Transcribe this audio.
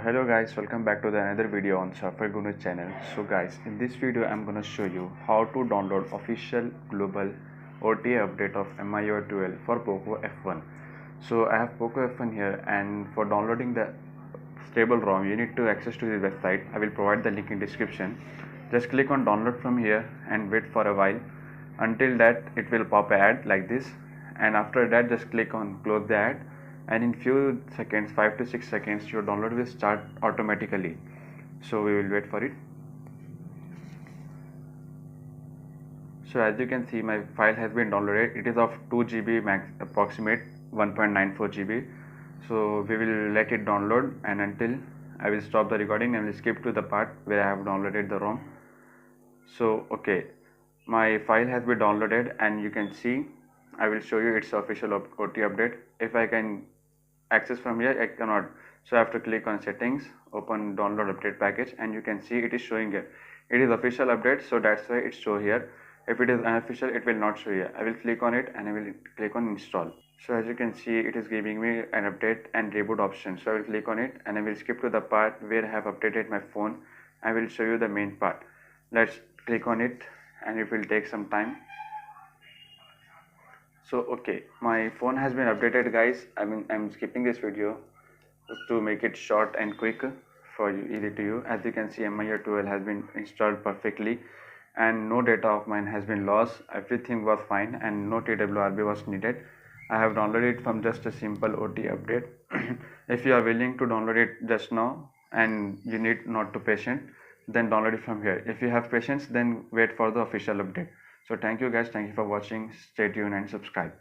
Hello guys, welcome back to another video on Software Guru channel. So guys, in this video I'm gonna show you how to download official global OTA update of MIUI 12 for Poco F1. So I have Poco F1 here, and for downloading the stable ROM you need to access to the website. I will provide the link in description. Just click on download from here and wait for a while. Until that it will pop an ad like this, and after that just click on close the ad, and in few seconds, 5 to 6 seconds, your download will start automatically. So we will wait for it. So as you can see, my file has been downloaded. It is of 2 GB max, approximate 1.94 GB. So we will let it download, and until I will stop the recording and will skip to the part where I have downloaded the ROM. So okay, my file has been downloaded, and you can see I will show you its official OT update. If I can access from here, I cannot, so I have to click on settings, open download update package, and you can see it is showing here. It is official update, so that's why it's show here. If it is unofficial, it will not show here. I will click on it and I will click on install. So as you can see, it is giving me an update and reboot option. So I will click on it and I will skip to the part where I have updated my phone. I will show you the main part. Let's click on it and it will take some time. So okay, my phone has been updated guys. I'm skipping this video to make it short and quick for you, easy to you. As you can see, MIUI 12 has been installed perfectly and no data of mine has been lost. Everything was fine and no TWRP was needed. I have downloaded it from just a simple OT update. If you are willing to download it just now and you need not to patient, then download it from here. If you have patience, then wait for the official update. So thank you guys, thank you for watching. Stay tuned and subscribe.